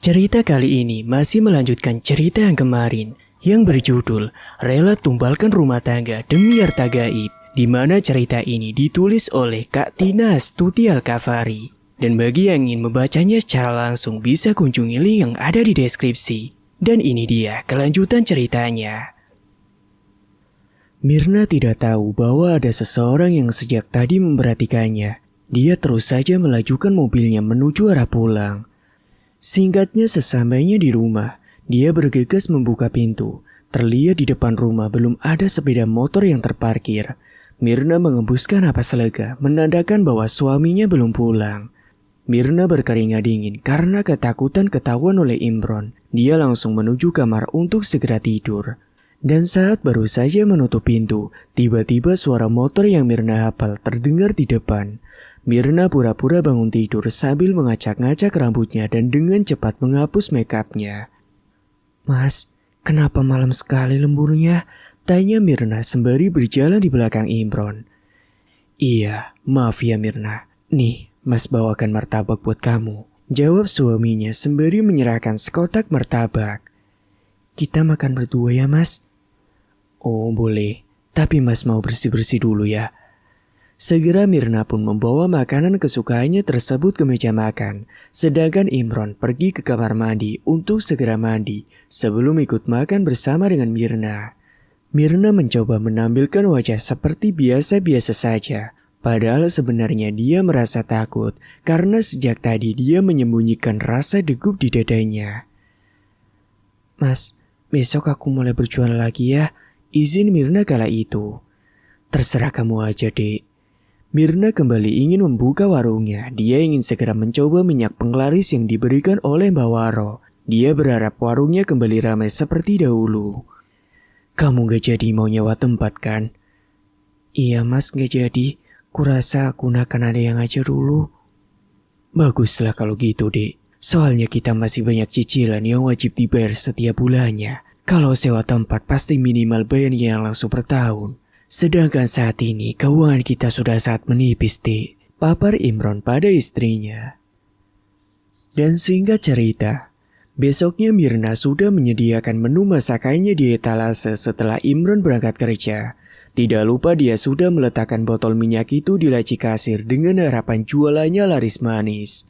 Cerita kali ini masih melanjutkan cerita yang kemarin yang berjudul Rela Tumbalkan Rumah Tangga Demi Harta Gaib, di mana cerita ini ditulis oleh Kak Tina Astuti Alkavari. Dan bagi yang ingin membacanya secara langsung bisa kunjungi link yang ada di deskripsi. Dan ini dia kelanjutan ceritanya. Mirna tidak tahu bahwa ada seseorang yang sejak tadi memperhatikannya. Dia terus saja melajukan mobilnya menuju arah pulang. Singkatnya sesampainya di rumah, dia bergegas membuka pintu. Terlihat di depan rumah belum ada sepeda motor yang terparkir. Mirna mengembuskan napas lega, menandakan bahwa suaminya belum pulang. Mirna berkeringat dingin karena ketakutan ketahuan oleh Imron. Dia langsung menuju kamar untuk segera tidur. Dan saat baru saja menutup pintu, tiba-tiba suara motor yang Mirna hafal terdengar di depan. Mirna pura-pura bangun tidur sambil mengacak-ngacak rambutnya dan dengan cepat menghapus makeupnya. "Mas, kenapa malam sekali lemburnya?" tanya Mirna sembari berjalan di belakang Imron. "Iya, maaf ya Mirna. Nih, Mas bawakan martabak buat kamu," jawab suaminya sembari menyerahkan sekotak martabak. "Kita makan berdua ya Mas?" "Oh boleh, tapi Mas mau bersih-bersih dulu ya." Segera Mirna pun membawa makanan kesukaannya tersebut ke meja makan, sedangkan Imron pergi ke kamar mandi untuk segera mandi sebelum ikut makan bersama dengan Mirna. Mirna mencoba menampilkan wajah seperti biasa-biasa saja, padahal sebenarnya dia merasa takut karena sejak tadi dia menyembunyikan rasa degup di dadanya. "Mas, besok aku mulai berjualan lagi ya," izin Mirna kala itu. "Terserah kamu aja, Dek." Mirna kembali ingin membuka warungnya. Dia ingin segera mencoba minyak penglaris yang diberikan oleh Mbak Waro. Dia berharap warungnya kembali ramai seperti dahulu. "Kamu gak jadi mau nyewa tempat kan?" "Iya Mas, gak jadi. Kurasa aku akan ada yang ngajar dulu." "Baguslah kalau gitu Dek. Soalnya kita masih banyak cicilan yang wajib dibayar setiap bulannya. Kalau sewa tempat pasti minimal bayarnya yang langsung per tahun. Sedangkan saat ini keuangan kita sudah sangat menipis, Dek," papar Imron pada istrinya. Dan singkat cerita, besoknya Mirna sudah menyediakan menu masakannya di etalase setelah Imron berangkat kerja. Tidak lupa dia sudah meletakkan botol minyak itu di laci kasir dengan harapan jualannya laris manis.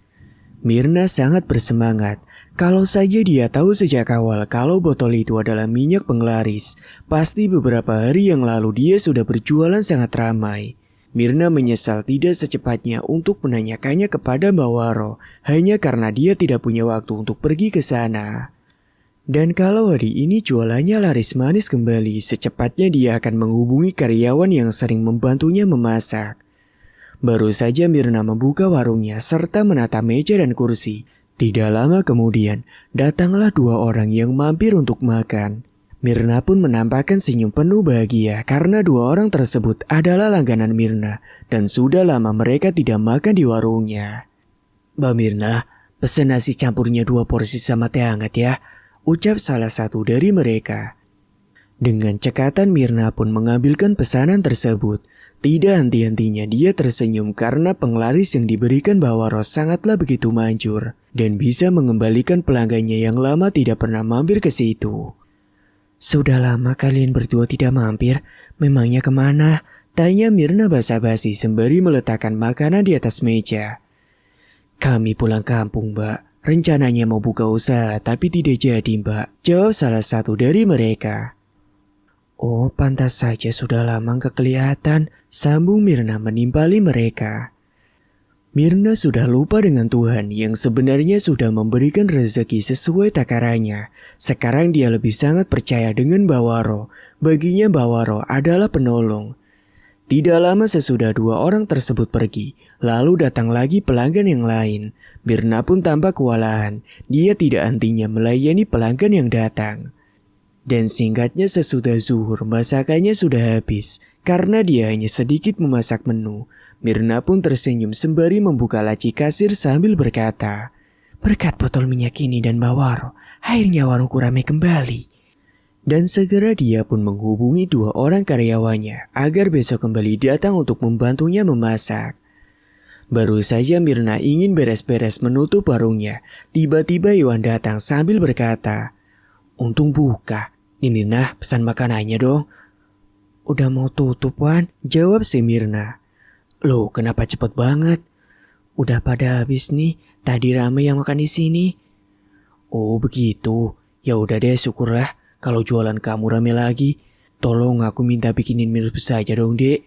Mirna sangat bersemangat. Kalau saja dia tahu sejak awal kalau botol itu adalah minyak penglaris, pasti beberapa hari yang lalu dia sudah berjualan sangat ramai. Mirna menyesal tidak secepatnya untuk menanyakannya kepada Mbak Waro, hanya karena dia tidak punya waktu untuk pergi ke sana. Dan kalau hari ini jualannya laris manis kembali, secepatnya dia akan menghubungi karyawan yang sering membantunya memasak. Baru saja Mirna membuka warungnya serta menata meja dan kursi. Tidak lama kemudian, datanglah dua orang yang mampir untuk makan. Mirna pun menampakkan senyum penuh bahagia karena dua orang tersebut adalah langganan Mirna dan sudah lama mereka tidak makan di warungnya. "Mbak Mirna, pesen nasi campurnya 2 porsi sama teh hangat ya," ucap salah satu dari mereka. Dengan cekatan Mirna pun mengambilkan pesanan tersebut. Tidak henti-hentinya dia tersenyum karena penglaris yang diberikan Mbak Waro sangatlah begitu manjur dan bisa mengembalikan pelanggannya yang lama tidak pernah mampir ke situ. "Sudah lama kalian berdua tidak mampir, memangnya kemana?" tanya Mirna basa-basi sembari meletakkan makanan di atas meja. "Kami pulang kampung, Mbak. Rencananya mau buka usaha tapi tidak jadi, Mbak," jawab salah satu dari mereka. "Oh, pantas saja sudah lama gak kelihatan," sambung Mirna menimpali mereka. Mirna sudah lupa dengan Tuhan yang sebenarnya sudah memberikan rezeki sesuai takarannya. Sekarang dia lebih sangat percaya dengan Mbak Waro. Baginya Mbak Waro adalah penolong. Tidak lama sesudah dua orang tersebut pergi, lalu datang lagi pelanggan yang lain. Mirna pun tampak kewalahan. Dia tidak hentinya melayani pelanggan yang datang. Dan singkatnya sesudah zuhur masakannya sudah habis. Karena dia hanya sedikit memasak menu, Mirna pun tersenyum sembari membuka laci kasir sambil berkata, "Berkat botol minyak ini dan Mbak Waro, akhirnya warungku ramai kembali." Dan segera dia pun menghubungi dua orang karyawannya agar besok kembali datang untuk membantunya memasak. Baru saja Mirna ingin beres-beres menutup warungnya, tiba-tiba Iwan datang sambil berkata, "Untung buka. Nih Mirna, pesan makanannya dong." "Udah mau tutup, Wan," jawab si Mirna. "Loh, kenapa cepet banget?" "Udah pada habis nih, tadi rame yang makan di sini." "Oh begitu, ya udah deh syukurlah kalau jualan kamu rame lagi. Tolong aku minta bikinin mie rebus saja dong, Dek."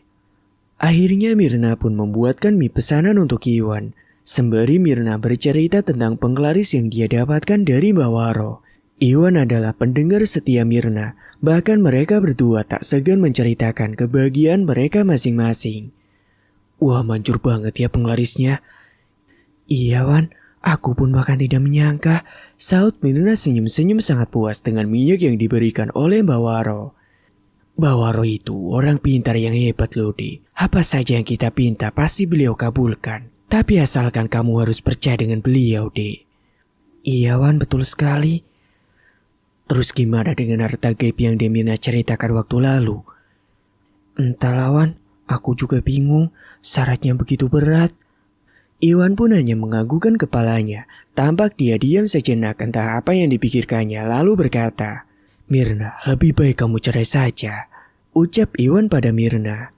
Akhirnya Mirna pun membuatkan mie pesanan untuk Iwan. Sembari Mirna bercerita tentang penglaris yang dia dapatkan dari Mbak Waro. Iwan adalah pendengar setia Mirna, bahkan mereka berdua tak segan menceritakan kebahagiaan mereka masing-masing. "Wah, manjur banget ya penglarisnya." "Iya Wan, aku pun bahkan tidak menyangka," saut Mirna senyum-senyum sangat puas dengan minyak yang diberikan oleh Mbak Waro. "Mbak Waro itu orang pintar yang hebat loh, Dek. Apa saja yang kita pinta pasti beliau kabulkan. Tapi asalkan kamu harus percaya dengan beliau, Dek." "Iya Wan, betul sekali." "Terus gimana dengan harta gaib yang Demina ceritakan waktu lalu?" "Entahlah Wan, aku juga bingung. Syaratnya begitu berat." Iwan pun hanya menganggukkan kepalanya. Tampak dia diam sejenak entah apa yang dipikirkannya lalu berkata, "Mirna, lebih baik kamu cerai saja," ucap Iwan pada Mirna.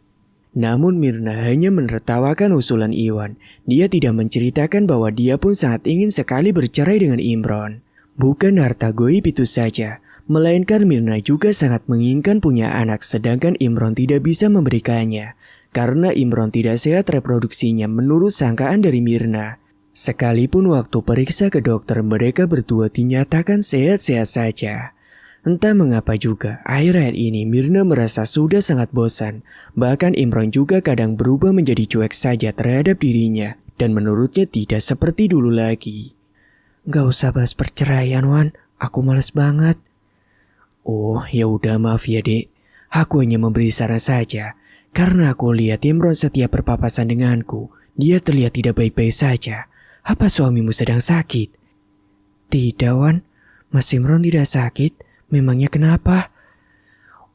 Namun Mirna hanya menertawakan usulan Iwan. Dia tidak menceritakan bahwa dia pun sangat ingin sekali bercerai dengan Imron. Bukan harta goib itu saja, melainkan Mirna juga sangat menginginkan punya anak sedangkan Imron tidak bisa memberikannya. Karena Imron tidak sehat reproduksinya menurut sangkaan dari Mirna. Sekalipun waktu periksa ke dokter mereka berdua dinyatakan sehat-sehat saja. Entah mengapa juga, akhir-akhir ini Mirna merasa sudah sangat bosan. Bahkan Imron juga kadang berubah menjadi cuek saja terhadap dirinya. Dan menurutnya tidak seperti dulu lagi. "Gak usah bahas perceraian Wan, aku males banget." "Oh ya udah maaf ya Dek, aku hanya memberi saran saja. Karena aku lihat Imron setiap berpapasan denganku, dia terlihat tidak baik-baik saja. Apa suamimu sedang sakit?" "Tidak Wan, Mas Imron tidak sakit. Memangnya kenapa?"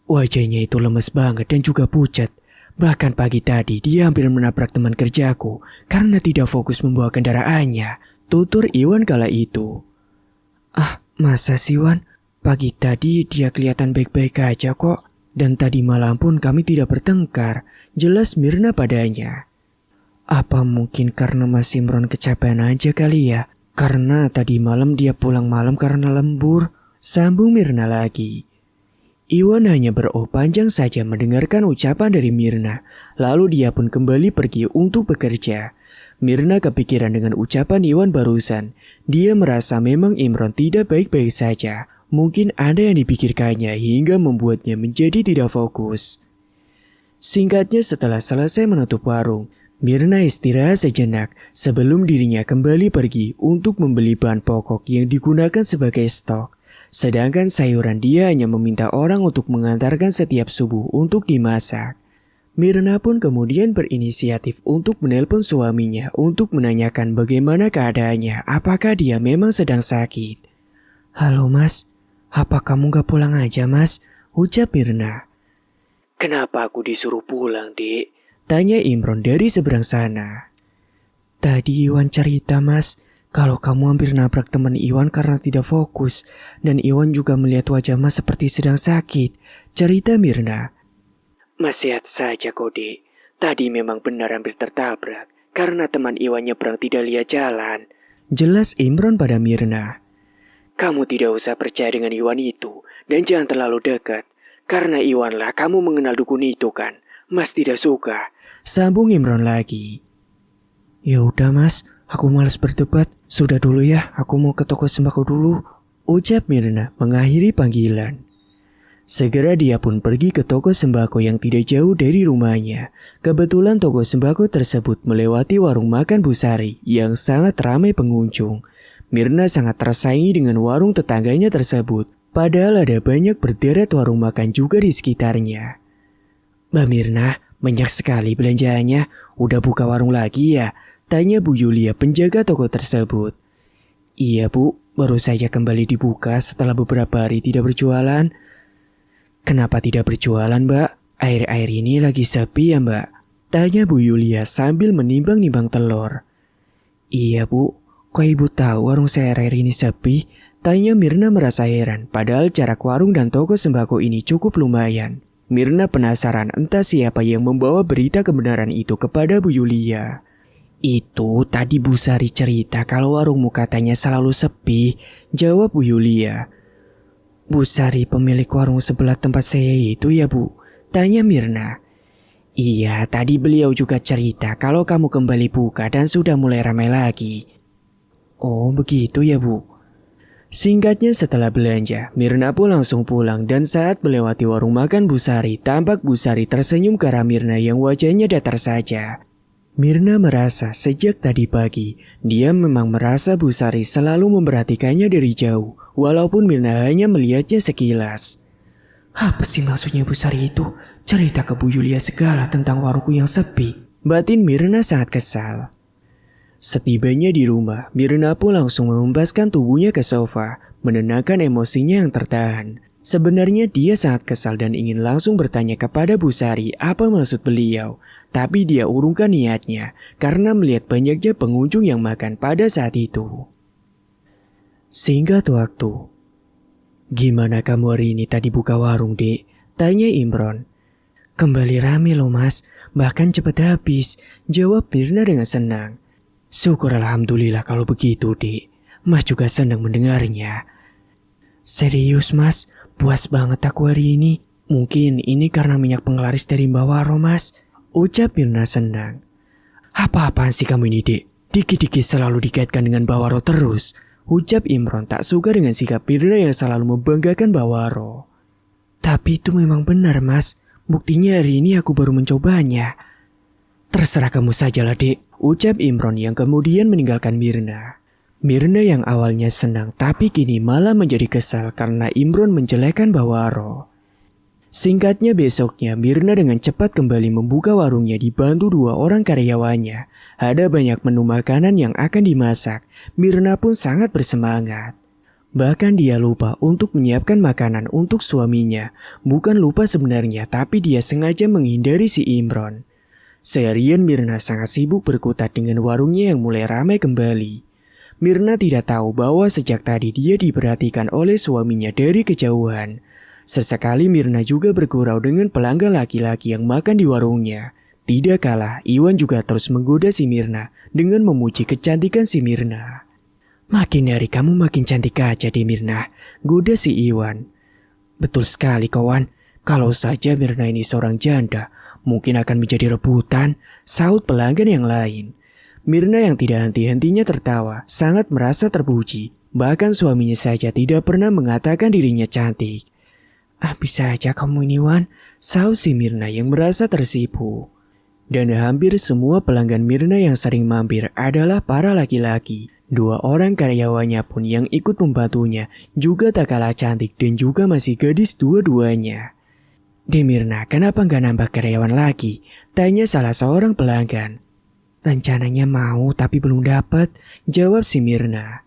"Wajahnya itu lemes banget dan juga pucat. Bahkan pagi tadi dia hampir menabrak teman kerjaku karena tidak fokus membawa kendaraannya," tutur Iwan kala itu. "Ah, masa sih Wan? Pagi tadi dia kelihatan baik-baik aja kok. Dan tadi malam pun kami tidak bertengkar," jelas Mirna padanya. "Apa mungkin karena Mas Imron kecapean aja kali ya? Karena tadi malam dia pulang malam karena lembur," sambung Mirna lagi. Iwan hanya beroh panjang saja mendengarkan ucapan dari Mirna. Lalu dia pun kembali pergi untuk bekerja. Mirna kepikiran dengan ucapan Iwan barusan. Dia merasa memang Imron tidak baik-baik saja. Mungkin ada yang dipikirkannya hingga membuatnya menjadi tidak fokus. Singkatnya setelah selesai menutup warung, Mirna istirahat sejenak sebelum dirinya kembali pergi untuk membeli bahan pokok yang digunakan sebagai stok. Sedangkan sayuran dia hanya meminta orang untuk mengantarkan setiap subuh untuk dimasak. Mirna pun kemudian berinisiatif untuk menelpon suaminya untuk menanyakan bagaimana keadaannya, apakah dia memang sedang sakit. "Halo Mas, apa kamu gak pulang aja Mas?" ucap Mirna. "Kenapa aku disuruh pulang, Dek?" tanya Imron dari seberang sana. "Tadi Iwan cerita Mas, kalau kamu hampir nabrak teman Iwan karena tidak fokus. Dan Iwan juga melihat wajah Mas seperti sedang sakit," cerita Mirna. "Mas sehat saja kok, Dek. Tadi memang benar hampir tertabrak karena teman Iwan nyebrang tidak lihat jalan," jelas Imron pada Mirna. "Kamu tidak usah percaya dengan Iwan itu dan jangan terlalu dekat. Karena Iwanlah kamu mengenal dukun itu kan. Mas tidak suka," sambung Imron lagi. "Ya udah Mas, aku malas berdebat. Sudah dulu ya, aku mau ke toko sembako dulu," ucap Mirna mengakhiri panggilan. Segera dia pun pergi ke toko sembako yang tidak jauh dari rumahnya. Kebetulan toko sembako tersebut melewati warung makan Bu Sari yang sangat ramai pengunjung. Mirna sangat tersaingi dengan warung tetangganya tersebut. Padahal ada banyak berderet warung makan juga di sekitarnya. "Mbak Mirna, banyak sekali belanjaannya. Udah buka warung lagi ya?" tanya Bu Yulia penjaga toko tersebut. "Iya Bu, baru saja kembali dibuka setelah beberapa hari tidak berjualan." "Kenapa tidak berjualan Mbak? Akhir-akhir ini lagi sepi ya Mbak?" Tanya Bu Yulia sambil menimbang-nimbang telur. Iya Bu, kok ibu tahu warung saya akhir ini sepi? Tanya Mirna merasa heran, padahal jarak warung dan toko sembako ini cukup lumayan. Mirna penasaran entah siapa yang membawa berita kebenaran itu kepada Bu Yulia. Itu tadi Bu Sari cerita kalau warungmu katanya selalu sepi, jawab Bu Yulia. Bu Sari pemilik warung sebelah tempat saya itu ya Bu? Tanya Mirna. Iya, tadi beliau juga cerita kalau kamu kembali buka dan sudah mulai ramai lagi. Oh begitu ya Bu. Singkatnya setelah belanja, Mirna pun langsung pulang dan saat melewati warung makan Bu Sari, tampak Bu Sari tersenyum ke arah Mirna yang wajahnya datar saja. Mirna merasa sejak tadi pagi, dia memang merasa Bu Sari selalu memperhatikannya dari jauh, walaupun Mirna hanya melihatnya sekilas. Apa sih maksudnya Bu Sari itu? Cerita ke Bu Yulia segala tentang warungku yang sepi. Batin Mirna sangat kesal. Setibanya di rumah, Mirna pun langsung mengembaskan tubuhnya ke sofa, menenangkan emosinya yang tertahan. Sebenarnya dia sangat kesal dan ingin langsung bertanya kepada Bu Sari apa maksud beliau. Tapi dia urungkan niatnya karena melihat banyaknya pengunjung yang makan pada saat itu. Singkat waktu. Gimana kamu hari ini tadi buka warung, Dek? Tanya Imron. Kembali rame loh mas, bahkan cepat habis, jawab Mirna dengan senang. Syukur alhamdulillah kalau begitu, Dek. Mas juga senang mendengarnya. Serius mas, puas banget aku hari ini. Mungkin ini karena minyak penglaris dari Mbak Waro mas, ucap Mirna senang. Apa-apaan sih kamu ini, Dek? Dikit-dikit selalu dikaitkan dengan Mbak Waro terus, ucap Imron tak suka dengan sikap Mirna yang selalu membanggakan Mbak Waro. Tapi itu memang benar mas, buktinya hari ini aku baru mencobanya. Terserah kamu sajalah, Dek, ucap Imron yang kemudian meninggalkan Mirna. Mirna yang awalnya senang tapi kini malah menjadi kesal karena Imron menjelekkan Mbak Waro. Singkatnya besoknya Mirna dengan cepat kembali membuka warungnya dibantu 2 orang karyawannya. Ada banyak menu makanan yang akan dimasak. Mirna pun sangat bersemangat. Bahkan dia lupa untuk menyiapkan makanan untuk suaminya. Bukan lupa sebenarnya, tapi dia sengaja menghindari si Imron. Seharian Mirna sangat sibuk berkutat dengan warungnya yang mulai ramai kembali. Mirna tidak tahu bahwa sejak tadi dia diperhatikan oleh suaminya dari kejauhan. Sesekali Mirna juga bergurau dengan pelanggan laki-laki yang makan di warungnya. Tidak kalah, Iwan juga terus menggoda si Mirna dengan memuji kecantikan si Mirna. Makin hari kamu makin cantik aja deh Mirna, goda si Iwan. Betul sekali kawan, kalau saja Mirna ini seorang janda, mungkin akan menjadi rebutan, sahut pelanggan yang lain. Mirna yang tidak henti-hentinya tertawa, sangat merasa terpuji. Bahkan suaminya saja tidak pernah mengatakan dirinya cantik. Bisa aja kamu ini Wan, sahut si Mirna yang merasa tersipu. Dan hampir semua pelanggan Mirna yang sering mampir adalah para laki-laki. 2 orang karyawannya pun yang ikut membantunya juga tak kalah cantik dan juga masih gadis dua-duanya. Mirna, kenapa nggak nambah karyawan lagi? Tanya salah seorang pelanggan. Rencananya mau tapi belum dapat, jawab si Mirna.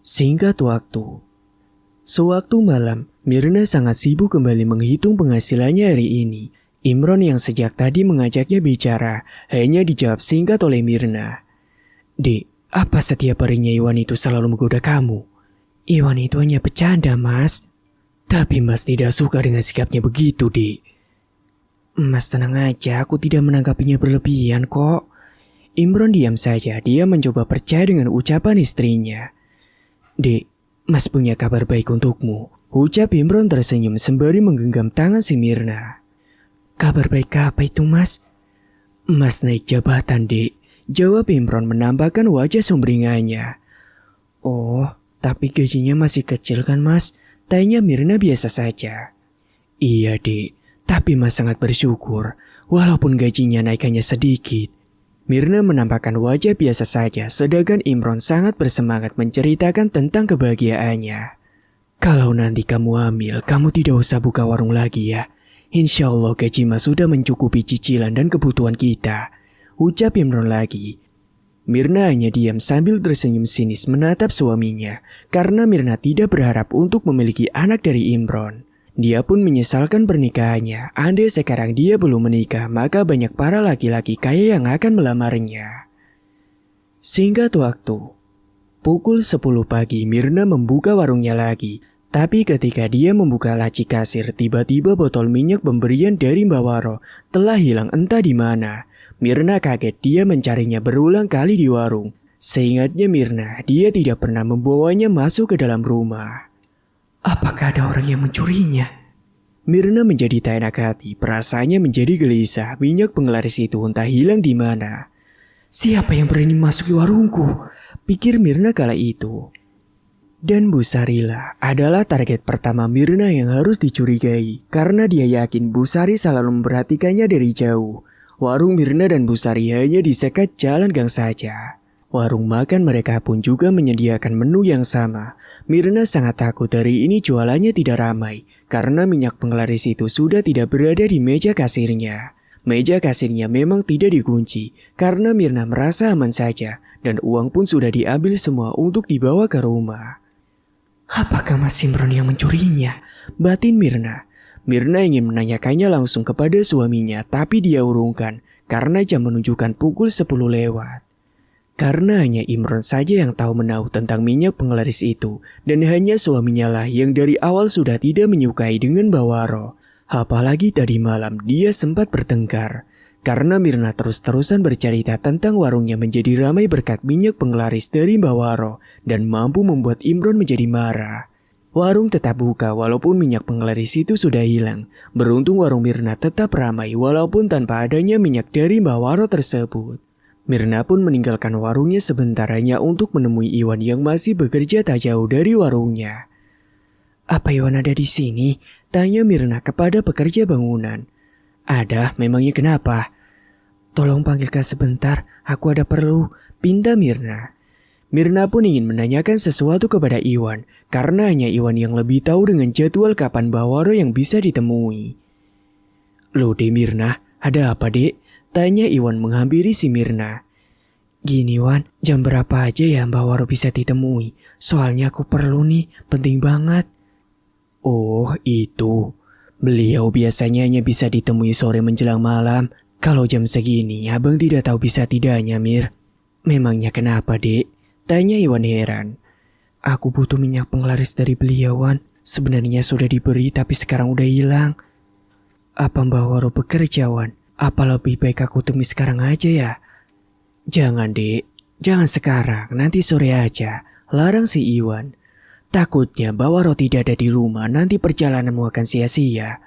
Singkat waktu. Sewaktu malam, Mirna sangat sibuk kembali menghitung penghasilannya hari ini. Imron yang sejak tadi mengajaknya bicara, hanya dijawab singkat oleh Mirna. Dek, apa setiap harinya Iwan itu selalu menggoda kamu? Iwan itu hanya bercanda, Mas. Tapi Mas tidak suka dengan sikapnya begitu, Dek. Mas tenang aja, aku tidak menanggapinya berlebihan kok. Imron diam saja, dia mencoba percaya dengan ucapan istrinya. Dek, Mas punya kabar baik untukmu, ucap Imron tersenyum sembari menggenggam tangan si Mirna. Kabar baik apa itu Mas? Mas naik jabatan, Dek, jawab Imron menampakkan wajah sumringahnya. Oh, tapi gajinya masih kecil kan Mas? Tanya Mirna biasa saja. Iya, Dek. Tapi Mas sangat bersyukur, walaupun gajinya naik hanya sedikit. Mirna menampakkan wajah biasa saja, sedangkan Imron sangat bersemangat menceritakan tentang kebahagiaannya. Kalau nanti kamu hamil, kamu tidak usah buka warung lagi ya. Insya Allah gaji Mas sudah mencukupi cicilan dan kebutuhan kita, ucap Imron lagi. Mirna hanya diam sambil tersenyum sinis menatap suaminya, karena Mirna tidak berharap untuk memiliki anak dari Imron. Dia pun menyesalkan pernikahannya. Andai sekarang dia belum menikah, maka banyak para laki-laki kaya yang akan melamarnya. Singkat waktu, pukul 10 pagi Mirna membuka warungnya lagi. Tapi ketika dia membuka laci kasir, tiba-tiba botol minyak pemberian dari Mbak Waro telah hilang entah di mana. Mirna kaget, dia mencarinya berulang kali di warung. Seingatnya Mirna, dia tidak pernah membawanya masuk ke dalam rumah. Apakah ada orang yang mencurinya? Mirna menjadi tak enak hati, perasaannya menjadi gelisah. Minyak penglaris itu entah hilang di mana. Siapa yang berani masuk ke warungku? Pikir Mirna kala itu. Dan Bu Sarila adalah target pertama Mirna yang harus dicurigai karena dia yakin Bu Sari selalu memperhatikannya dari jauh. Warung Mirna dan Bu Sari hanya disekat jalan gang saja. Warung makan mereka pun juga menyediakan menu yang sama. Mirna sangat takut hari ini jualannya tidak ramai karena minyak penglaris itu sudah tidak berada di meja kasirnya. Meja kasirnya memang tidak dikunci karena Mirna merasa aman saja dan uang pun sudah diambil semua untuk dibawa ke rumah. Apakah Mas Imron yang mencurinya? Batin Mirna. Mirna ingin menanyakannya langsung kepada suaminya tapi dia urungkan karena jam menunjukkan pukul 10 lewat. Karena hanya Imron saja yang tahu menahu tentang minyak penglaris itu dan hanya suaminya lah yang dari awal sudah tidak menyukai dengan Mbak Waro. Apalagi tadi malam dia sempat bertengkar karena Mirna terus-terusan bercerita tentang warungnya menjadi ramai berkat minyak penglaris dari Mbak Waro dan mampu membuat Imron menjadi marah. Warung tetap buka walaupun minyak penglaris itu sudah hilang. Beruntung warung Mirna tetap ramai walaupun tanpa adanya minyak dari Mbak Waro tersebut. Mirna pun meninggalkan warungnya sebentar hanya untuk menemui Iwan yang masih bekerja tak jauh dari warungnya. Apa Iwan ada di sini? Tanya Mirna kepada pekerja bangunan. Ada, memangnya kenapa? Tolong panggilkan sebentar, aku ada perlu, pinta Mirna. Mirna pun ingin menanyakan sesuatu kepada Iwan, karena hanya Iwan yang lebih tahu dengan jadwal kapan Mbak Waro yang bisa ditemui. Loh deh Mirna, ada apa dek? Tanya Iwan menghampiri si Mirna. Gini Wan, jam berapa aja ya Mbak Waro bisa ditemui? Soalnya aku perlu nih, penting banget. Oh itu, beliau biasanya hanya bisa ditemui sore menjelang malam. Kalau jam segini abang tidak tahu bisa tidaknya Mir. Memangnya kenapa dek? Tanya Iwan heran. Aku butuh minyak penglaris dari beliau Wan. Sebenarnya sudah diberi tapi sekarang udah hilang. Apa Mbak Waro bekerja Wan? Apa lebih baik aku temui sekarang aja ya? Jangan dek, jangan sekarang, nanti sore aja. Larang si Iwan. Takutnya Mbak Waro tidak ada di rumah, nanti perjalananmu akan sia-sia.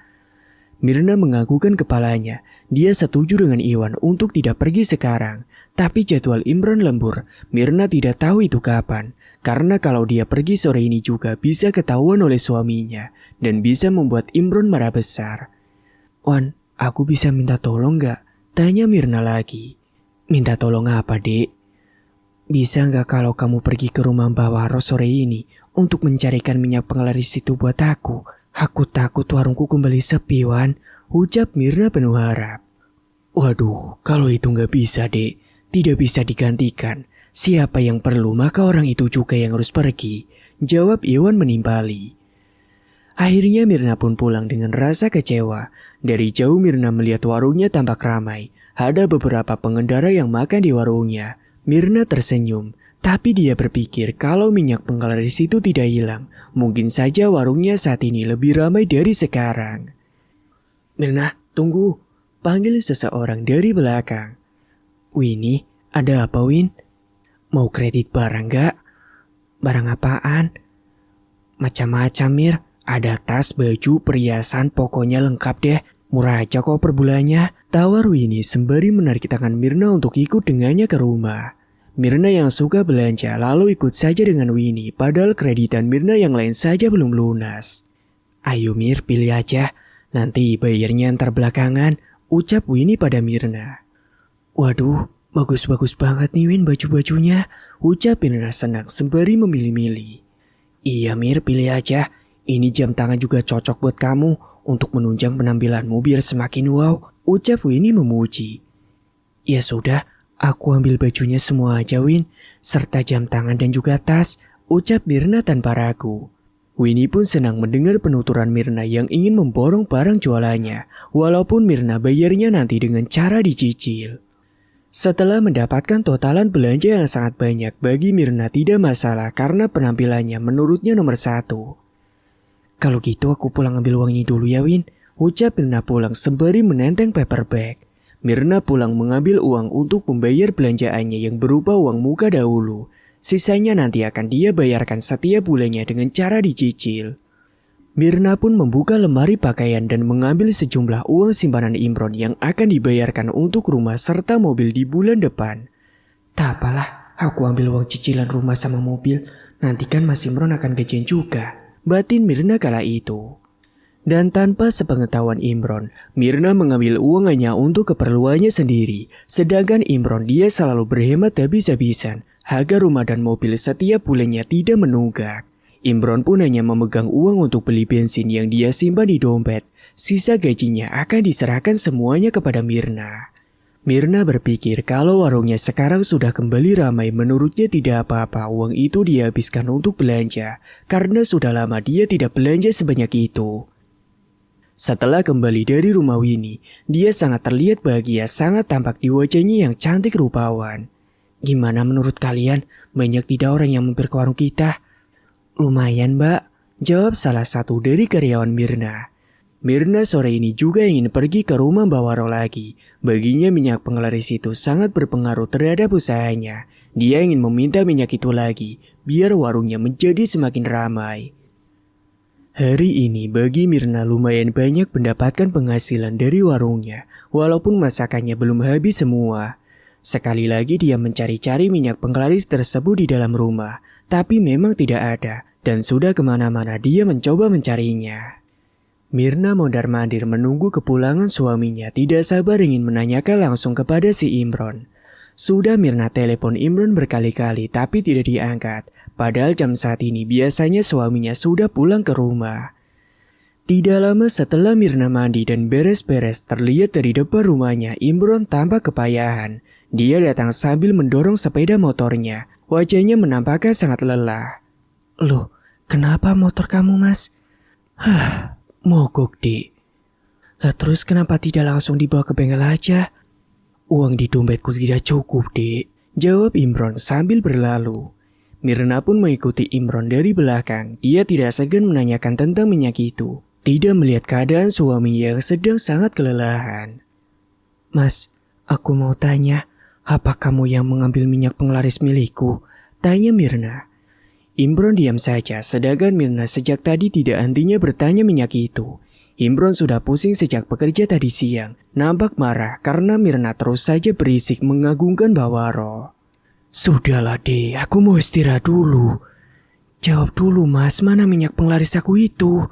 Mirna menganggukkan kepalanya. Dia setuju dengan Iwan untuk tidak pergi sekarang. Tapi jadwal Imron lembur. Mirna tidak tahu itu kapan. Karena kalau dia pergi sore ini juga bisa ketahuan oleh suaminya. Dan bisa membuat Imron marah besar. Wan, aku bisa minta tolong gak? Tanya Mirna lagi. Minta tolong apa dek? Bisa gak kalau kamu pergi ke rumah Mbak Waro sore ini untuk mencarikan minyak penglaris itu buat aku? Aku takut warungku kembali sepi Wan, ucap Mirna penuh harap. Waduh, kalau itu gak bisa dek, tidak bisa digantikan. Siapa yang perlu maka orang itu juga yang harus pergi, jawab Iwan menimpali. Akhirnya Mirna pun pulang dengan rasa kecewa. Dari jauh Mirna melihat warungnya tampak ramai. Ada beberapa pengendara yang makan di warungnya. Mirna tersenyum, tapi dia berpikir kalau minyak penglaris itu tidak hilang, mungkin saja warungnya saat ini lebih ramai dari sekarang. Mirna, tunggu, panggil seseorang dari belakang. Winnie, ada apa Win? Mau kredit barang gak? Barang apaan? Macam-macam Mir. Ada tas, baju, perhiasan, pokoknya lengkap deh. Murah aja kok per bulannya. Tawar Winnie sembari menarik tangan Mirna untuk ikut dengannya ke rumah. Mirna yang suka belanja lalu ikut saja dengan Winnie padahal kreditan Mirna yang lain saja belum lunas. Ayo Mir, pilih aja. Nanti bayarnya ntar belakangan, ucap Winnie pada Mirna. Waduh, bagus-bagus banget nih Win baju-bajunya, ucap Mirna senang sembari memilih-milih. Iya Mir, pilih aja. Ini jam tangan juga cocok buat kamu untuk menunjang penampilanmu biar semakin wow, ucap Winnie memuji. Ya sudah, aku ambil bajunya semua aja Win, serta jam tangan dan juga tas, ucap Mirna tanpa ragu. Winnie pun senang mendengar penuturan Mirna yang ingin memborong barang jualannya, walaupun Mirna bayarnya nanti dengan cara dicicil. Setelah mendapatkan totalan belanja yang sangat banyak, bagi Mirna tidak masalah karena penampilannya menurutnya nomor 1. Kalau gitu aku pulang ambil uang ini dulu ya Win, ucap Mirna pulang sembari menenteng paper bag. Mirna pulang mengambil uang untuk membayar belanjaannya yang berupa uang muka dahulu. Sisanya nanti akan dia bayarkan setiap bulannya dengan cara dicicil. Mirna pun membuka lemari pakaian dan mengambil sejumlah uang simpanan Imron yang akan dibayarkan untuk rumah serta mobil di bulan depan. Tak apalah, aku ambil uang cicilan rumah sama mobil. Nanti kan Mas Imron akan gajian juga, batin Mirna kala itu. Dan tanpa sepengetahuan Imron, Mirna mengambil uang hanya untuk keperluannya sendiri. Sedangkan Imron dia selalu berhemat habis-habisan agar rumah dan mobil setiap bulannya tidak menunggak. Imron pun hanya memegang uang untuk beli bensin yang dia simpan di dompet. Sisa gajinya akan diserahkan semuanya kepada Mirna. Mirna berpikir kalau warungnya sekarang sudah kembali ramai, menurutnya tidak apa-apa uang itu dihabiskan untuk belanja. Karena sudah lama dia tidak belanja sebanyak itu. Setelah kembali dari rumah Winnie, dia sangat terlihat bahagia, sangat tampak di wajahnya yang cantik rupawan. Gimana menurut kalian? Banyak tidak orang yang mampir ke warung kita? Lumayan mbak, jawab salah satu dari karyawan Mirna. Mirna sore ini juga ingin pergi ke rumah Mbak Waro lagi. Baginya minyak penglaris itu sangat berpengaruh terhadap usahanya. Dia ingin meminta minyak itu lagi, biar warungnya menjadi semakin ramai. Hari ini bagi Mirna lumayan banyak mendapatkan penghasilan dari warungnya, walaupun masakannya belum habis semua. Sekali lagi dia mencari-cari minyak penglaris tersebut di dalam rumah, tapi memang tidak ada, dan sudah kemana-mana dia mencoba mencarinya. Mirna mondar-mandir menunggu kepulangan suaminya, tidak sabar ingin menanyakan langsung kepada si Imron. Sudah Mirna telepon Imron berkali-kali tapi tidak diangkat, padahal jam saat ini biasanya suaminya sudah pulang ke rumah. Tidak lama setelah Mirna mandi dan beres-beres, terlihat dari depan rumahnya Imron tampak kepayahan. Dia datang sambil mendorong sepeda motornya. Wajahnya menampakkan sangat lelah. Loh, kenapa motor kamu mas? Mogok dik. Lah terus kenapa tidak langsung dibawa ke bengkel aja? Uang di dompetku tidak cukup dik, jawab Imron sambil berlalu. Mirna pun mengikuti Imron dari belakang. Dia tidak segan menanyakan tentang minyak itu. Tidak melihat keadaan suaminya yang sedang sangat kelelahan. Mas, aku mau tanya, apa kamu yang mengambil minyak penglaris milikku? Tanya Mirna. Imron diam saja, sedangkan Mirna sejak tadi tidak hentinya bertanya minyak itu. Imron sudah pusing sejak bekerja tadi siang. Nampak marah karena Mirna terus saja berisik mengagungkan Mbak Waro. Sudahlah deh, aku mau istirahat dulu. Jawab dulu mas, mana minyak penglaris aku itu?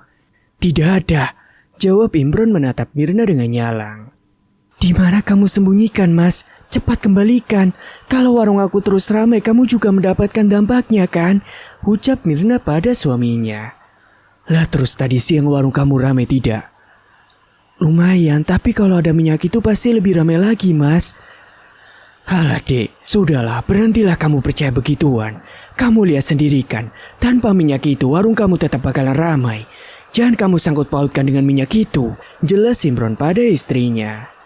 Tidak ada, jawab Imron menatap Mirna dengan nyalang. Di mana kamu sembunyikan mas? Cepat kembalikan. Kalau warung aku terus ramai, kamu juga mendapatkan dampaknya kan? Ucap Mirna pada suaminya. Lah terus tadi siang warung kamu ramai tidak? Lumayan, tapi kalau ada minyak itu pasti lebih ramai lagi mas. Halah dek, sudahlah, berhentilah kamu percaya begituan. Kamu lihat sendiri kan, tanpa minyak itu warung kamu tetap bakalan ramai. Jangan kamu sangkut pautkan dengan minyak itu, jelas Imron pada istrinya.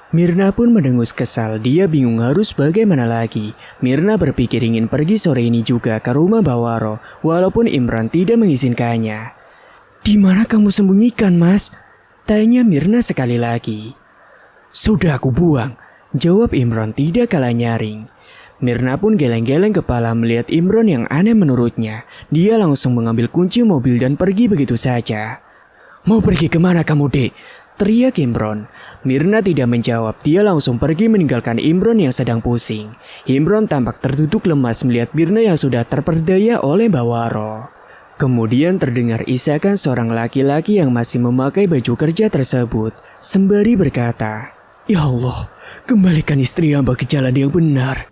Mirna pun mendengus kesal, dia bingung harus bagaimana lagi. Mirna berpikir ingin pergi sore ini juga ke rumah Mbak Waro, walaupun Imron tidak mengizinkannya. Di mana kamu sembunyikan mas? Tanya Mirna sekali lagi. Sudah aku buang, jawab Imron tidak kalah nyaring. Mirna pun geleng-geleng kepala melihat Imron yang aneh menurutnya. Dia langsung mengambil kunci mobil dan pergi begitu saja. Mau pergi kemana kamu dek? Teriak Imron. Mirna tidak menjawab, dia langsung pergi meninggalkan Imron yang sedang pusing. Imron tampak tertutup lemas melihat Mirna yang sudah terperdaya oleh Mbak Waro. Kemudian terdengar isakan seorang laki-laki yang masih memakai baju kerja tersebut, sembari berkata, Ya Allah, kembalikan istri hamba ke jalan yang benar.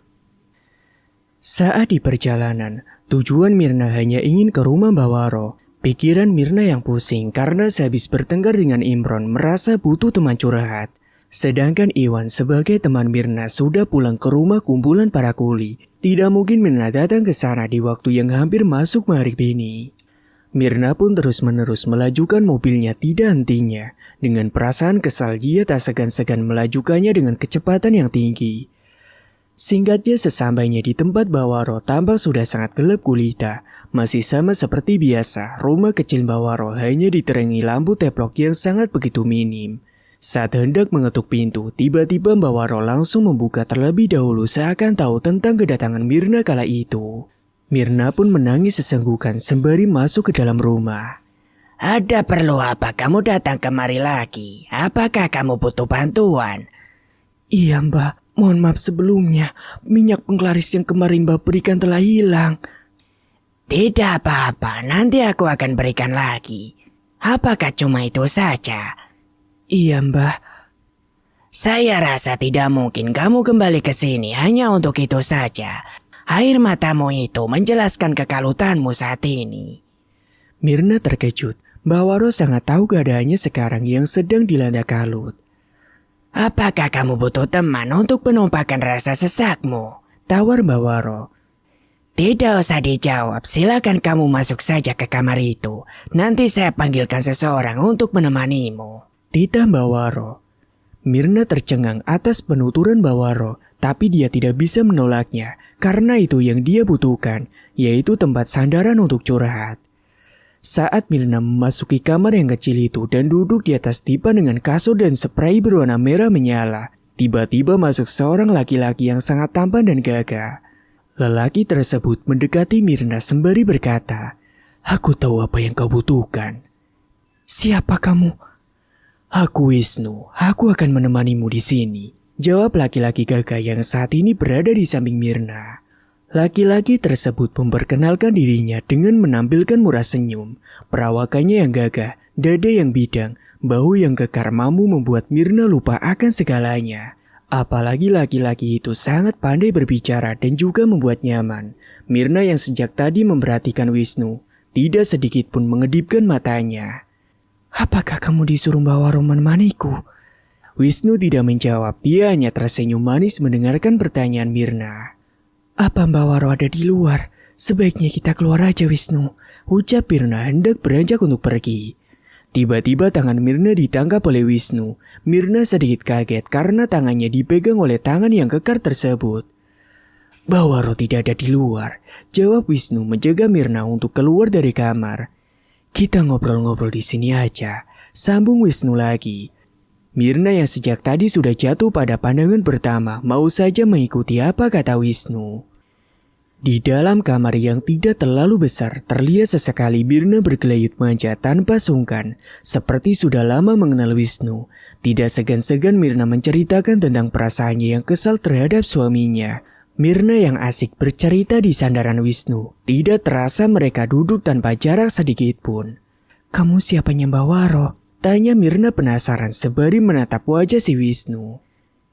Saat di perjalanan, tujuan Mirna hanya ingin ke rumah Mbak Waro. Pikiran Mirna yang pusing karena sehabis bertengkar dengan Imron merasa butuh teman curhat. Sedangkan Iwan sebagai teman Mirna sudah pulang ke rumah kumpulan para kuli. Tidak mungkin Mirna datang ke sana di waktu yang hampir masuk maghrib ini. Mirna pun terus-menerus melajukan mobilnya tidak hentinya. Dengan perasaan kesal dia tak segan-segan melajukannya dengan kecepatan yang tinggi. Singkatnya sesampainya di tempat Bawaro tampak sudah sangat gelap gulita. Masih sama seperti biasa, rumah kecil Bawaro hanya diterangi lampu teplok yang sangat begitu minim. Saat hendak mengetuk pintu, tiba-tiba Bawaro langsung membuka terlebih dahulu seakan tahu tentang kedatangan Mirna kala itu. Mirna pun menangis sesenggukan sembari masuk ke dalam rumah. Ada perlu apa kamu datang kemari lagi? Apakah kamu butuh bantuan? Iya mbak, mohon maaf sebelumnya. Minyak penglaris yang kemarin mbak berikan telah hilang. Tidak apa-apa, nanti aku akan berikan lagi. Apakah cuma itu saja? Iya mbak. Saya rasa tidak mungkin kamu kembali ke sini hanya untuk itu saja. Air matamu itu menjelaskan kekalutanmu saat ini. Mirna terkejut. Bawaro sangat tahu keadaannya sekarang yang sedang dilanda kalut. Apakah kamu butuh teman untuk menumpahkan rasa sesakmu? Tawar Bawaro. Tidak usah dijawab, silakan kamu masuk saja ke kamar itu. Nanti saya panggilkan seseorang untuk menemanimu. Titah Bawaro. Mirna tercengang atas penuturan Bawaro, tapi dia tidak bisa menolaknya karena itu yang dia butuhkan, yaitu tempat sandaran untuk curhat. Saat Mirna memasuki kamar yang kecil itu dan duduk di atas dipan dengan kasur dan spray berwarna merah menyala, tiba-tiba masuk seorang laki-laki yang sangat tampan dan gagah. Lelaki tersebut mendekati Mirna sembari berkata, "Aku tahu apa yang kau butuhkan." "Siapa kamu?" "Aku Wisnu, aku akan menemanimu di sini," jawab laki-laki gagah yang saat ini berada di samping Mirna. Laki-laki tersebut memperkenalkan dirinya dengan menampilkan murah senyum. Perawakannya yang gagah, dada yang bidang, bahu yang kekar mampu membuat Mirna lupa akan segalanya. Apalagi laki-laki itu sangat pandai berbicara dan juga membuat nyaman. Mirna yang sejak tadi memperhatikan Wisnu, tidak sedikit pun mengedipkan matanya. "Apakah kamu disuruh bawa menemaniku?" Wisnu tidak menjawab, dia hanya tersenyum manis mendengarkan pertanyaan Mirna. "Apa Mbak Waro ada di luar? Sebaiknya kita keluar aja Wisnu," ucap Mirna hendak beranjak untuk pergi. Tiba-tiba tangan Mirna ditangkap oleh Wisnu. Mirna sedikit kaget karena tangannya dipegang oleh tangan yang kekar tersebut. "Mbak Waro tidak ada di luar," jawab Wisnu menjaga Mirna untuk keluar dari kamar. "Kita ngobrol-ngobrol di sini aja," sambung Wisnu lagi. Mirna yang sejak tadi sudah jatuh pada pandangan pertama mau saja mengikuti apa kata Wisnu. Di dalam kamar yang tidak terlalu besar, terlihat sesekali Mirna bergelayut manja tanpa sungkan, seperti sudah lama mengenal Wisnu. Tidak segan-segan Mirna menceritakan tentang perasaannya yang kesal terhadap suaminya. Mirna yang asik bercerita di sandaran Wisnu. Tidak terasa mereka duduk tanpa jarak sedikit pun. "Kamu siapanya Mbak Waro?" tanya Mirna penasaran sembari menatap wajah si Wisnu.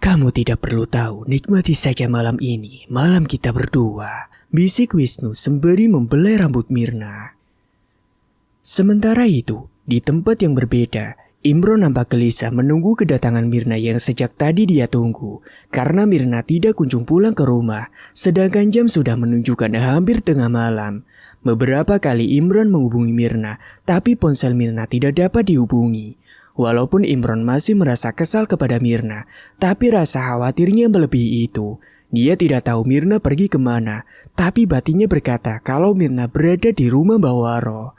"Kamu tidak perlu tahu, nikmati saja malam ini, malam kita berdua," bisik Wisnu sembari membelai rambut Mirna. Sementara itu, di tempat yang berbeda, Imron nampak gelisah menunggu kedatangan Mirna yang sejak tadi dia tunggu. Karena Mirna tidak kunjung pulang ke rumah, sedangkan jam sudah menunjukkan hampir tengah malam. Beberapa kali Imron menghubungi Mirna, tapi ponsel Mirna tidak dapat dihubungi. Walaupun Imron masih merasa kesal kepada Mirna, tapi rasa khawatirnya melebihi itu. Dia tidak tahu Mirna pergi kemana, tapi batinnya berkata kalau Mirna berada di rumah Mbak Waro.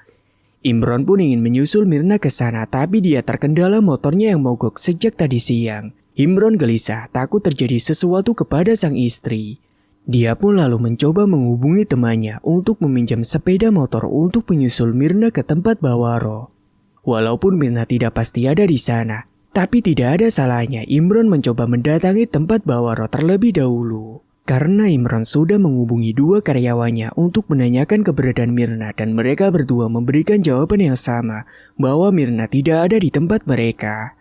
Imron pun ingin menyusul Mirna ke sana, tapi dia terkendala motornya yang mogok sejak tadi siang. Imron gelisah, takut terjadi sesuatu kepada sang istri. Dia pun lalu mencoba menghubungi temannya untuk meminjam sepeda motor untuk menyusul Mirna ke tempat Mbak Waro. Walaupun Mirna tidak pasti ada di sana, tapi tidak ada salahnya Imron mencoba mendatangi tempat Mbak Waro terlebih dahulu. Karena Imron sudah menghubungi dua karyawannya untuk menanyakan keberadaan Mirna dan mereka berdua memberikan jawaban yang sama bahwa Mirna tidak ada di tempat mereka.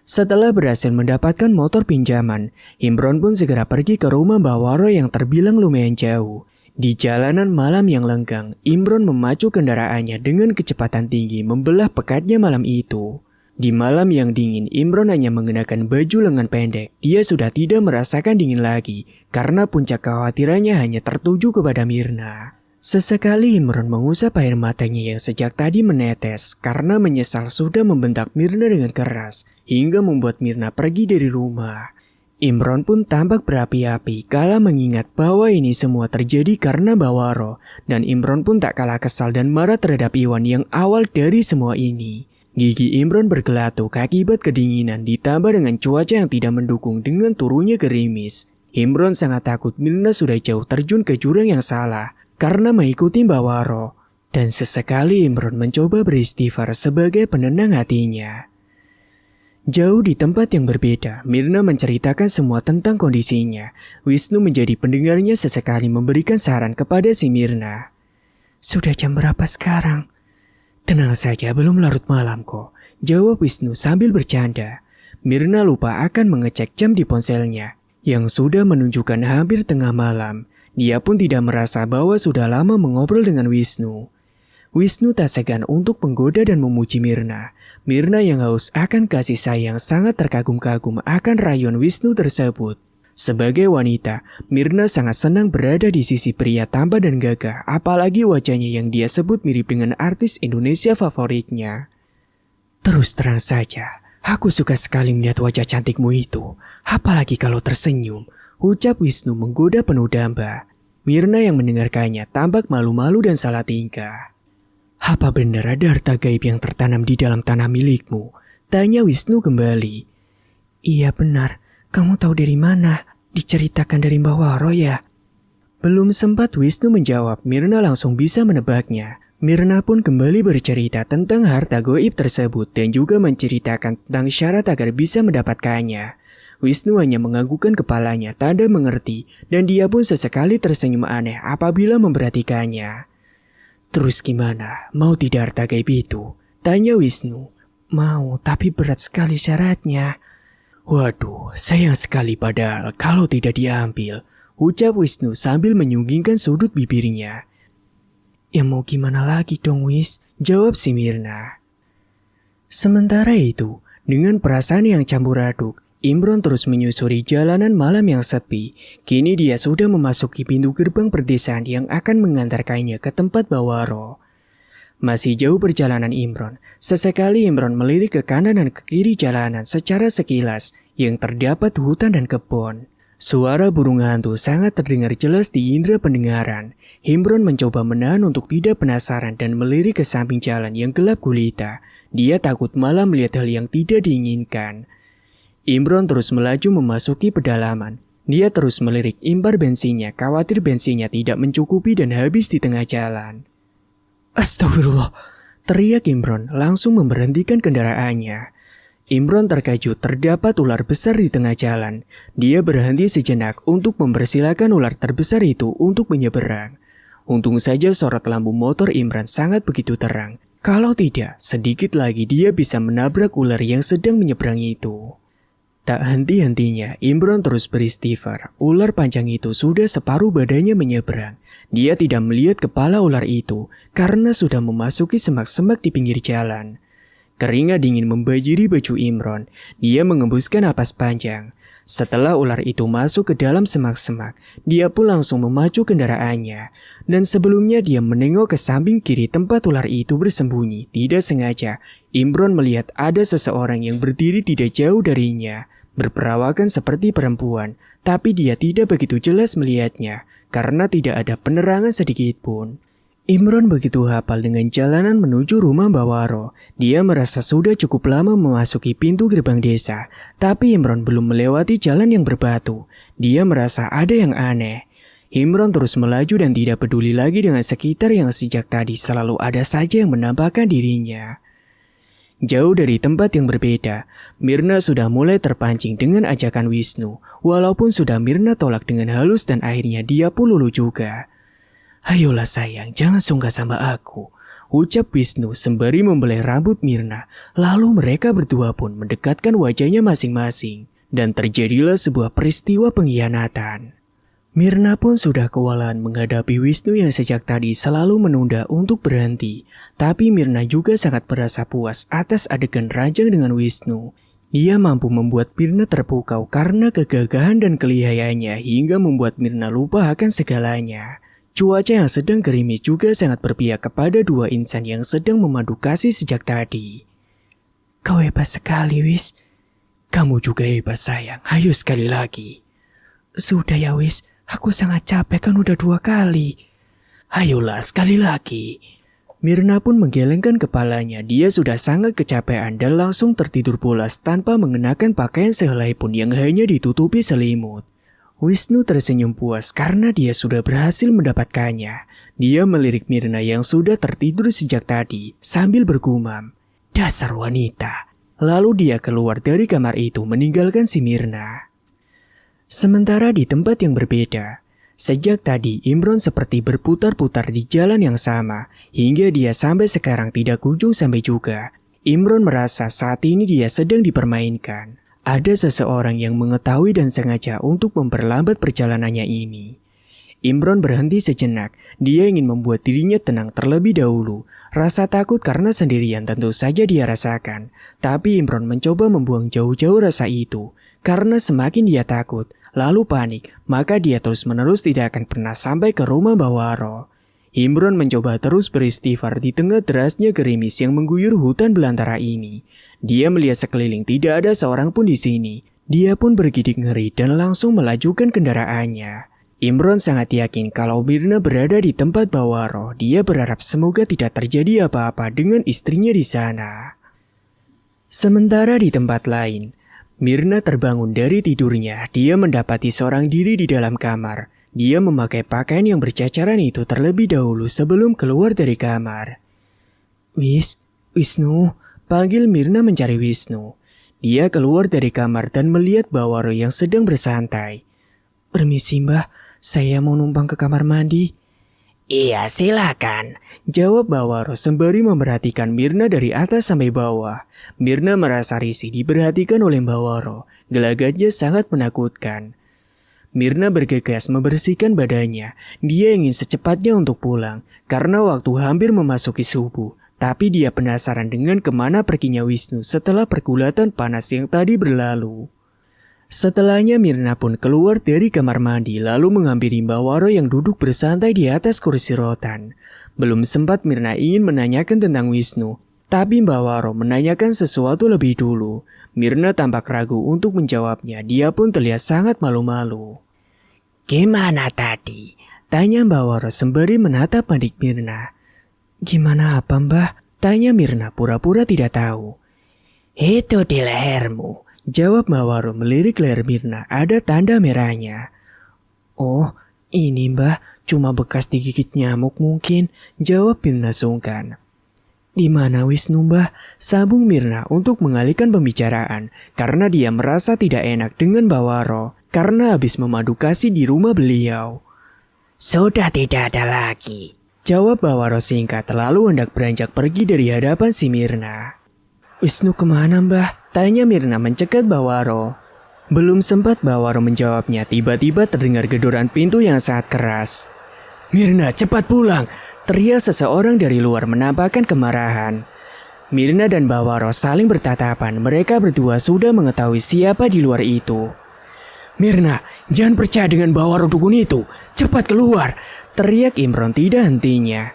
Setelah berhasil mendapatkan motor pinjaman, Imron pun segera pergi ke rumah Mbak Waro yang terbilang lumayan jauh. Di jalanan malam yang lenggang, Imron memacu kendaraannya dengan kecepatan tinggi membelah pekatnya malam itu. Di malam yang dingin, Imron hanya mengenakan baju lengan pendek. Dia sudah tidak merasakan dingin lagi karena puncak kekhawatirannya hanya tertuju kepada Mirna. Sesekali Imron mengusap air matanya yang sejak tadi menetes karena menyesal sudah membentak Mirna dengan keras hingga membuat Mirna pergi dari rumah. Imron pun tampak berapi-api kala mengingat bahwa ini semua terjadi karena Bawaro, dan Imron pun tak kalah kesal dan marah terhadap Iwan yang awal dari semua ini. Gigi Imron bergelatuk akibat kedinginan ditambah dengan cuaca yang tidak mendukung dengan turunnya gerimis. Imron sangat takut Mirna sudah jauh terjun ke jurang yang salah karena mengikuti Bawaro, dan sesekali Imron mencoba beristighfar sebagai penenang hatinya. Jauh di tempat yang berbeda, Mirna menceritakan semua tentang kondisinya. Wisnu menjadi pendengarnya sesekali memberikan saran kepada si Mirna. "Sudah jam berapa sekarang?" "Tenang saja, belum larut malam kok," jawab Wisnu sambil bercanda. Mirna lupa akan mengecek jam di ponselnya, yang sudah menunjukkan hampir tengah malam. Dia pun tidak merasa bahwa sudah lama mengobrol dengan Wisnu. Wisnu tak segan untuk menggoda dan memuji Mirna. Mirna yang haus akan kasih sayang sangat terkagum-kagum akan rayon Wisnu tersebut. Sebagai wanita, Mirna sangat senang berada di sisi pria tampan dan gagah, apalagi wajahnya yang dia sebut mirip dengan artis Indonesia favoritnya. "Terus terang saja, aku suka sekali melihat wajah cantikmu itu, apalagi kalau tersenyum," ucap Wisnu menggoda penuh damba. Mirna yang mendengarkannya tampak malu-malu dan salah tingkah. "Apa benar ada harta gaib yang tertanam di dalam tanah milikmu?" tanya Wisnu kembali. "Iya benar, kamu tahu dari mana? Diceritakan dari Mbah Waro ya?" Belum sempat Wisnu menjawab, Mirna langsung bisa menebaknya. Mirna pun kembali bercerita tentang harta gaib tersebut dan juga menceritakan tentang syarat agar bisa mendapatkannya. Wisnu hanya menganggukkan kepalanya tanda mengerti dan dia pun sesekali tersenyum aneh apabila memperhatikannya. "Terus gimana? Mau tidak harta gaib itu?" tanya Wisnu. "Mau, tapi berat sekali syaratnya." "Waduh, sayang sekali padahal kalau tidak diambil," ucap Wisnu sambil menyunggingkan sudut bibirnya. "Ya mau gimana lagi dong Wis?" jawab si Mirna. Sementara itu, dengan perasaan yang campur aduk, Imron terus menyusuri jalanan malam yang sepi. Kini dia sudah memasuki pintu gerbang perdesaan yang akan mengantarkannya ke tempat Bawaro. Masih jauh perjalanan Imron. Sesekali Imron melirik ke kanan dan ke kiri jalanan secara sekilas yang terdapat hutan dan kebun. Suara burung hantu sangat terdengar jelas di indera pendengaran. Imron mencoba menahan untuk tidak penasaran dan melirik ke samping jalan yang gelap gulita. Dia takut malah melihat hal yang tidak diinginkan. Imron terus melaju memasuki pedalaman. Dia terus melirik impar bensinnya, khawatir bensinnya tidak mencukupi dan habis di tengah jalan. "Astagfirullah!" teriak Imron langsung memberhentikan kendaraannya. Imron terkejut terdapat ular besar di tengah jalan. Dia berhenti sejenak untuk mempersilahkan ular terbesar itu untuk menyeberang. Untung saja sorot lampu motor Imron sangat begitu terang. Kalau tidak, sedikit lagi dia bisa menabrak ular yang sedang menyeberang itu. Tak henti-hentinya, Imron terus beristighfar. Ular panjang itu sudah separuh badannya menyeberang. Dia tidak melihat kepala ular itu karena sudah memasuki semak-semak di pinggir jalan. Keringat dingin membajiri baju Imron. Dia mengembuskan napas panjang. Setelah ular itu masuk ke dalam semak-semak, dia pun langsung memacu kendaraannya. Dan sebelumnya dia menengok ke samping kiri tempat ular itu bersembunyi. Tidak sengaja, Imron melihat ada seseorang yang berdiri tidak jauh darinya. Berperawakan seperti perempuan, tapi dia tidak begitu jelas melihatnya karena tidak ada penerangan sedikit pun. Imron begitu hafal dengan jalanan menuju rumah Bawaro. Dia merasa sudah cukup lama memasuki pintu gerbang desa, tapi Imron belum melewati jalan yang berbatu. Dia merasa ada yang aneh. Imron terus melaju dan tidak peduli lagi dengan sekitar yang sejak tadi selalu ada saja yang menampakkan dirinya. Jauh dari tempat yang berbeda, Mirna sudah mulai terpancing dengan ajakan Wisnu. Walaupun sudah Mirna tolak dengan halus dan akhirnya dia pun luluh juga. "Ayolah sayang, jangan sungkan sama aku," ucap Wisnu sembari membelai rambut Mirna. Lalu mereka berdua pun mendekatkan wajahnya masing-masing. Dan terjadilah sebuah peristiwa pengkhianatan. Mirna pun sudah kewalahan menghadapi Wisnu yang sejak tadi selalu menunda untuk berhenti. Tapi Mirna juga sangat merasa puas atas adegan ranjang dengan Wisnu. Dia mampu membuat Mirna terpukau karena kegagahan dan kelihayannya hingga membuat Mirna lupa akan segalanya. Cuaca yang sedang gerimis juga sangat berpihak kepada dua insan yang sedang memadu kasih sejak tadi. Kau hebat sekali, Wis. Kamu juga hebat, sayang. Ayo sekali lagi. Sudah ya, Wis. Aku sangat capek kan udah 2 kali. Ayolah sekali lagi. Mirna pun menggelengkan kepalanya. Dia sudah sangat kecapean dan langsung tertidur pulas tanpa mengenakan pakaian sehelai pun yang hanya ditutupi selimut. Wisnu tersenyum puas karena dia sudah berhasil mendapatkannya. Dia melirik Mirna yang sudah tertidur sejak tadi sambil bergumam, "Dasar wanita." Lalu dia keluar dari kamar itu meninggalkan si Mirna. Sementara di tempat yang berbeda, sejak tadi Imron seperti berputar-putar di jalan yang sama hingga dia sampai sekarang tidak kunjung sampai juga. Imron merasa saat ini dia sedang dipermainkan. Ada seseorang yang mengetahui dan sengaja untuk memperlambat perjalanannya ini. Imron berhenti sejenak. Dia ingin membuat dirinya tenang terlebih dahulu. Rasa takut karena sendirian tentu saja dia rasakan. Tapi Imron mencoba membuang jauh-jauh rasa itu. Karena semakin dia takut, lalu panik, maka dia terus-menerus tidak akan pernah sampai ke rumah Mbak Waro. Imron mencoba terus beristighfar di tengah derasnya gerimis yang mengguyur hutan belantara ini. Dia melihat sekeliling tidak ada seorang pun di sini. Dia pun bergidik ngeri dan langsung melajukan kendaraannya. Imron sangat yakin kalau Mirna berada di tempat Mbak Waro. Dia berharap semoga tidak terjadi apa-apa dengan istrinya di sana. Sementara di tempat lain, Mirna terbangun dari tidurnya. Dia mendapati seorang diri di dalam kamar. Dia memakai pakaian yang bercacaran itu terlebih dahulu sebelum keluar dari kamar. Wisnu, panggil Mirna mencari Wisnu. Dia keluar dari kamar dan melihat Mbak Waro yang sedang bersantai. "Permisi Mbah, saya mau numpang ke kamar mandi." Iya, silakan. Jawab Mbak Waro sembari memperhatikan Mirna dari atas sampai bawah. Mirna merasa risih diperhatikan oleh Mbak Waro. Gelagatnya sangat menakutkan. Mirna bergegas membersihkan badannya. Dia ingin secepatnya untuk pulang karena waktu hampir memasuki subuh. Tapi dia penasaran dengan kemana perginya Wisnu setelah pergulatan panas yang tadi berlalu. Setelahnya Mirna pun keluar dari kamar mandi lalu menghampiri Mbak Waro yang duduk bersantai di atas kursi rotan. Belum sempat Mirna ingin menanyakan tentang Wisnu, tapi Mbak Waro menanyakan sesuatu lebih dulu. Mirna tampak ragu untuk menjawabnya. Dia pun terlihat sangat malu-malu. Gimana tadi? Tanya Mbak Waro sembari menatap adik Mirna. Gimana apa Mbah? Tanya Mirna pura-pura tidak tahu. Itu di lehermu. Jawab Mbak Waro melirik leher Mirna, ada tanda merahnya. Oh, ini Mbah, cuma bekas digigit nyamuk mungkin. Jawab Mirna sungkan. Di mana Wisnu Mbah? Sambung Mirna untuk mengalihkan pembicaraan karena dia merasa tidak enak dengan Mbak Waro karena habis memadu kasih di rumah beliau. Sudah tidak ada lagi. Jawab Mbak Waro singkat lalu hendak beranjak pergi dari hadapan si Mirna. Wisnu kemana Mbah? Tanya Mirna mencegat Mbak Waro. Belum sempat Mbak Waro menjawabnya, tiba-tiba terdengar gedoran pintu yang sangat keras. Mirna, cepat pulang! Teriak seseorang dari luar menampakkan kemarahan. Mirna dan Mbak Waro saling bertatapan. Mereka berdua sudah mengetahui siapa di luar itu. Mirna, jangan percaya dengan Mbak Waro dukun itu. Cepat keluar! Teriak Imron tidak hentinya.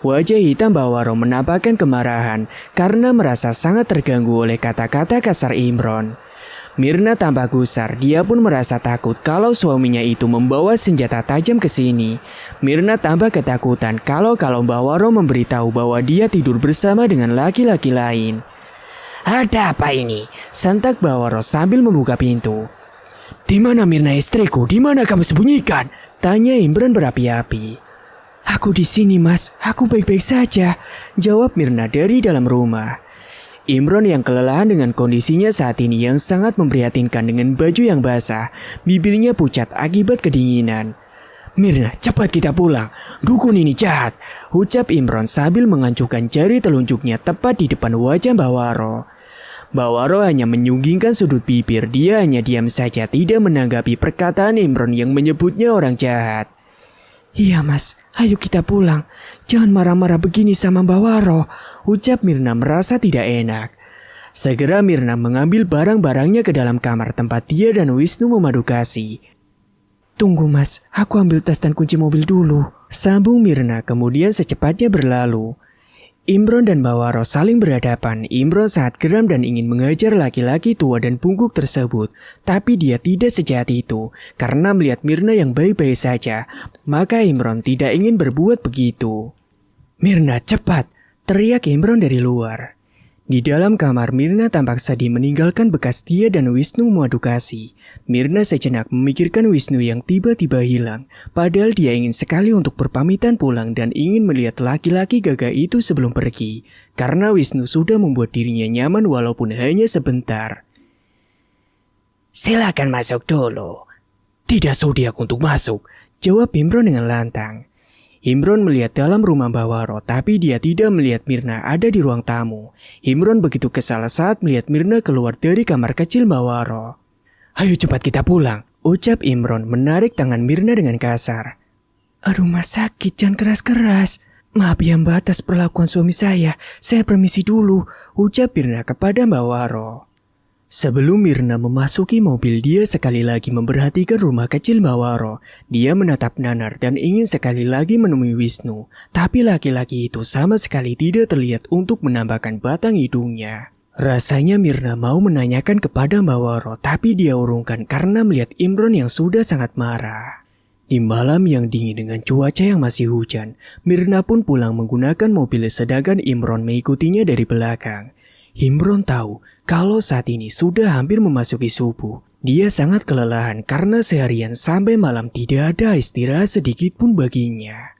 Wajah hitam Mbak Waro menampakkan kemarahan karena merasa sangat terganggu oleh kata-kata kasar Imron. Mirna tampak gusar, dia pun merasa takut kalau suaminya itu membawa senjata tajam ke sini. Mirna tambah ketakutan kalau Mbak Waro memberitahu bahwa dia tidur bersama dengan laki-laki lain. Ada apa ini? Sentak Mbak Waro sambil membuka pintu. Di mana Mirna istriku? Di mana kamu sembunyikan? Tanya Imron berapi-api. Aku di sini Mas, aku baik-baik saja. Jawab Mirna dari dalam rumah. Imron yang kelelahan dengan kondisinya saat ini yang sangat memprihatinkan dengan baju yang basah. Bibirnya pucat akibat kedinginan. Mirna, cepat kita pulang. Dukun ini jahat. Ucap Imron sambil mengancungkan jari telunjuknya tepat di depan wajah Mbak Waro. Mbak Waro hanya menyunggingkan sudut bibir. Dia hanya diam saja tidak menanggapi perkataan Imron yang menyebutnya orang jahat. Iya Mas, ayo kita pulang. Jangan marah-marah begini sama Mbak Waro. Ucap Mirna merasa tidak enak. Segera Mirna mengambil barang-barangnya ke dalam kamar tempat dia dan Wisnu memadu kasih. Tunggu Mas, aku ambil tas dan kunci mobil dulu. Sambung Mirna kemudian secepatnya berlalu. Imron dan Bawaro saling berhadapan. Imron sangat geram dan ingin mengajar laki-laki tua dan bungkuk tersebut. Tapi dia tidak sejahat itu. Karena melihat Mirna yang baik-baik saja, maka Imron tidak ingin berbuat begitu. "Mirna, cepat!" teriak Imron dari luar. Di dalam kamar, Mirna tampak sedih meninggalkan bekas dia dan Wisnu mengadukasi. Mirna sejenak memikirkan Wisnu yang tiba-tiba hilang. Padahal dia ingin sekali untuk berpamitan pulang dan ingin melihat laki-laki gagah itu sebelum pergi. Karena Wisnu sudah membuat dirinya nyaman walaupun hanya sebentar. Silakan masuk dulu. "Tidak zodiak untuk masuk," jawab Imron dengan lantang. Imron melihat dalam rumah Bawaro, tapi dia tidak melihat Mirna ada di ruang tamu. Imron begitu kesal saat melihat Mirna keluar dari kamar kecil Bawaro. "Ayo cepat kita pulang," ucap Imron menarik tangan Mirna dengan kasar. "Aduh, mas sakit, jangan keras-keras. Maaf ya mbak atas perlakuan suami saya permisi dulu," ucap Mirna kepada Bawaro. Sebelum Mirna memasuki mobil, dia sekali lagi memperhatikan rumah kecil Bawaro. Dia menatap Nanar dan ingin sekali lagi menemui Wisnu. Tapi laki-laki itu sama sekali tidak terlihat untuk menampakkan batang hidungnya. Rasanya Mirna mau menanyakan kepada Bawaro, tapi dia urungkan karena melihat Imron yang sudah sangat marah. Di malam yang dingin dengan cuaca yang masih hujan, Mirna pun pulang menggunakan mobil sedangkan Imron mengikutinya dari belakang. Imron tahu kalau saat ini sudah hampir memasuki subuh. Dia sangat kelelahan karena seharian sampai malam tidak ada istirahat sedikit pun baginya.